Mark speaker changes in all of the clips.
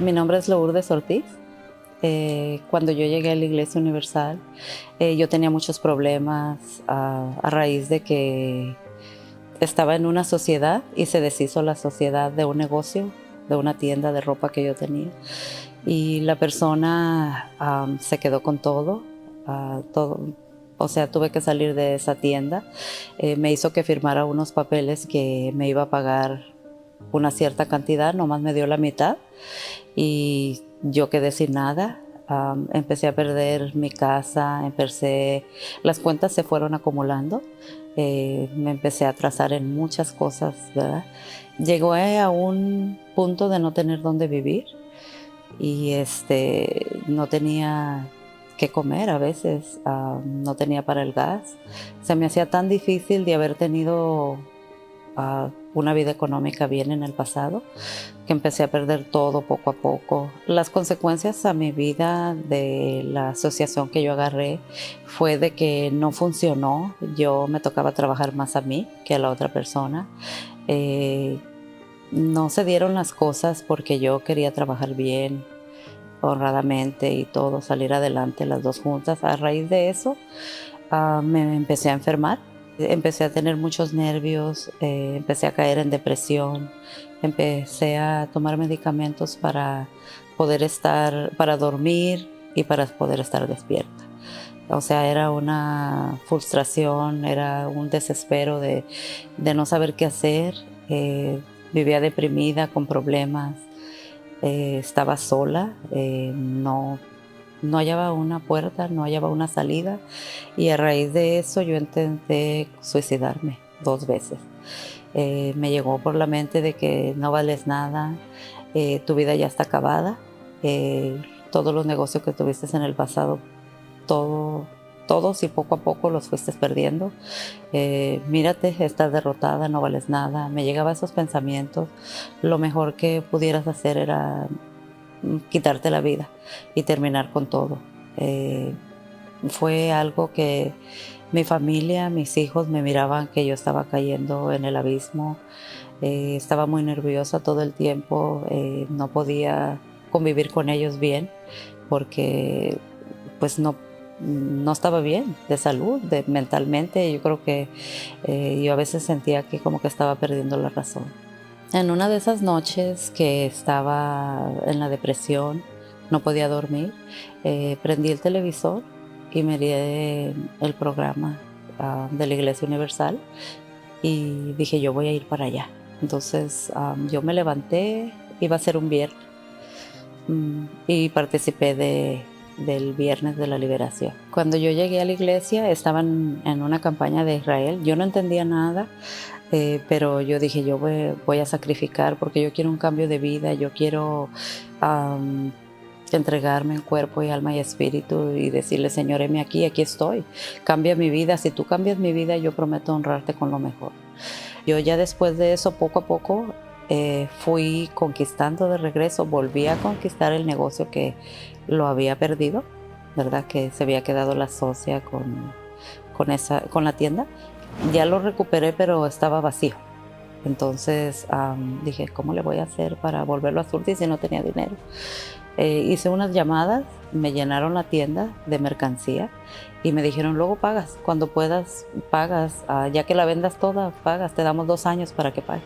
Speaker 1: Mi nombre es Lourdes Ortiz. Cuando yo llegué a la Iglesia Universal, yo tenía muchos problemas a raíz de que estaba en una sociedad y se deshizo la sociedad de un negocio, de una tienda de ropa que yo tenía. Y la persona se quedó con todo, todo. O sea, tuve que salir de esa tienda. Me hizo que firmara unos papeles que me iba a pagar una cierta cantidad, nomás me dio la mitad y yo quedé sin nada. Empecé a perder mi casa, las cuentas se fueron acumulando, me empecé a atrasar en muchas cosas, ¿verdad? Llegó a un punto de no tener dónde vivir y no tenía qué comer a veces, no tenía para el gas. Se me hacía tan difícil de haber tenido una vida económica bien en el pasado, que empecé a perder todo poco a poco. Las consecuencias a mi vida de la asociación que yo agarré fue de que no funcionó. Yo me tocaba trabajar más a mí que a la otra persona. No se dieron las cosas porque yo quería trabajar bien, honradamente y todo, salir adelante las dos juntas. A raíz de eso, me empecé a enfermar. Empecé a tener muchos nervios, empecé a caer en depresión, empecé a tomar medicamentos para para dormir y para poder estar despierta. O sea, era una frustración, era un desespero de no saber qué hacer. Vivía deprimida, con problemas, estaba sola, no hallaba una puerta, no hallaba una salida y a raíz de eso yo intenté suicidarme 2 veces. Me llegó por la mente de que no vales nada, tu vida ya está acabada, todos los negocios que tuviste en el pasado, todos y poco a poco los fuiste perdiendo. Mírate, estás derrotada, no vales nada. Me llegaban esos pensamientos. Lo mejor que pudieras hacer era quitarte la vida y terminar con todo. Fue algo que mi familia, mis hijos me miraban que yo estaba cayendo en el abismo. Estaba muy nerviosa todo el tiempo, no podía convivir con ellos bien porque pues no estaba bien de salud, mentalmente. Yo creo que yo a veces sentía que como que estaba perdiendo la razón. En una de esas noches que estaba en la depresión, no podía dormir, prendí el televisor y miré el programa de la Iglesia Universal y dije, yo voy a ir para allá. Entonces yo me levanté, iba a ser un viernes, y participé del Viernes de la Liberación. Cuando yo llegué a la iglesia estaban en una campaña de Israel. Yo no entendía nada, pero yo dije, yo voy a sacrificar porque yo quiero un cambio de vida, yo quiero entregarme en cuerpo y alma y espíritu y decirle, Señor, heme aquí, aquí estoy, cambia mi vida. Si tú cambias mi vida, yo prometo honrarte con lo mejor. Yo ya después de eso, poco a poco, fui conquistando de regreso, volví a conquistar el negocio que lo había perdido, ¿verdad? Que se había quedado la socia con la tienda. Ya lo recuperé, pero estaba vacío. Entonces dije, ¿cómo le voy a hacer para volverlo a surtir si no tenía dinero? Hice unas llamadas, me llenaron la tienda de mercancía y me dijeron, luego pagas, cuando puedas pagas, ya que la vendas toda, pagas, te damos 2 años para que pagues.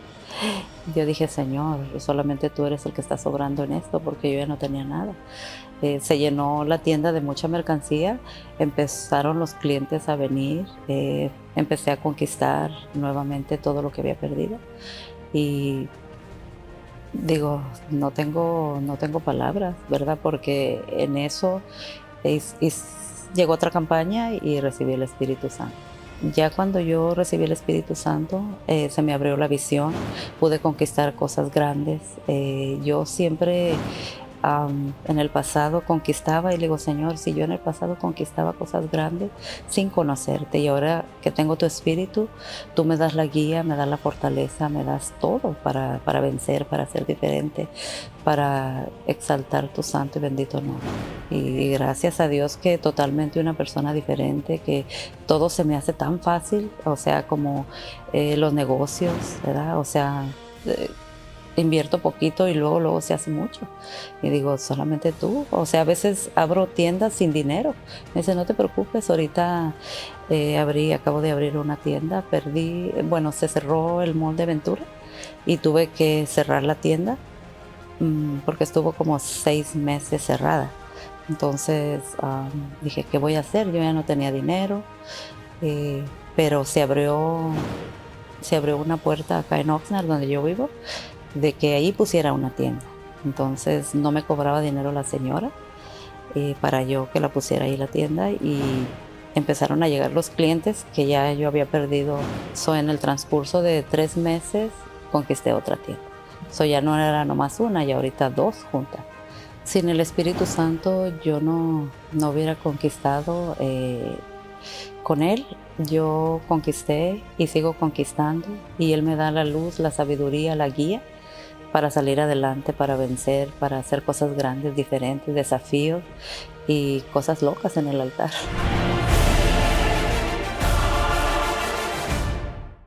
Speaker 1: Yo dije, Señor, solamente tú eres el que está sobrando en esto, porque yo ya no tenía nada. Se llenó la tienda de mucha mercancía, empezaron los clientes a venir, empecé a conquistar nuevamente todo lo que había perdido y digo, no tengo palabras, ¿verdad? Porque en eso llegó otra campaña y recibí el Espíritu Santo. Ya cuando yo recibí el Espíritu Santo, se me abrió la visión, pude conquistar cosas grandes. Yo siempre en el pasado conquistaba y le digo, Señor, si yo en el pasado conquistaba cosas grandes sin conocerte y ahora que tengo tu Espíritu, tú me das la guía, me das la fortaleza, me das todo para vencer, para ser diferente, para exaltar tu santo y bendito nombre. Y gracias a Dios que totalmente una persona diferente, que todo se me hace tan fácil, o sea, como los negocios, ¿verdad? O sea, invierto poquito y luego se hace mucho. Y digo, solamente tú. O sea, a veces abro tiendas sin dinero. Me dice, no te preocupes, ahorita acabo de abrir una tienda, bueno, se cerró el mall de Aventura y tuve que cerrar la tienda porque estuvo como 6 meses cerrada. Entonces dije, ¿qué voy a hacer? Yo ya no tenía dinero, eh, pero se abrió una puerta acá en Oxnard, donde yo vivo, de que ahí pusiera una tienda. Entonces no me cobraba dinero la señora para yo que la pusiera ahí la tienda y empezaron a llegar los clientes que ya yo había perdido. En el transcurso de 3 meses conquisté otra tienda. Ya no era nomás una y ahorita dos juntas. Sin el Espíritu Santo yo no hubiera conquistado. Con Él yo conquisté y sigo conquistando y Él me da la luz, la sabiduría, la guía para salir adelante, para vencer, para hacer cosas grandes, diferentes, desafíos y cosas locas en el altar.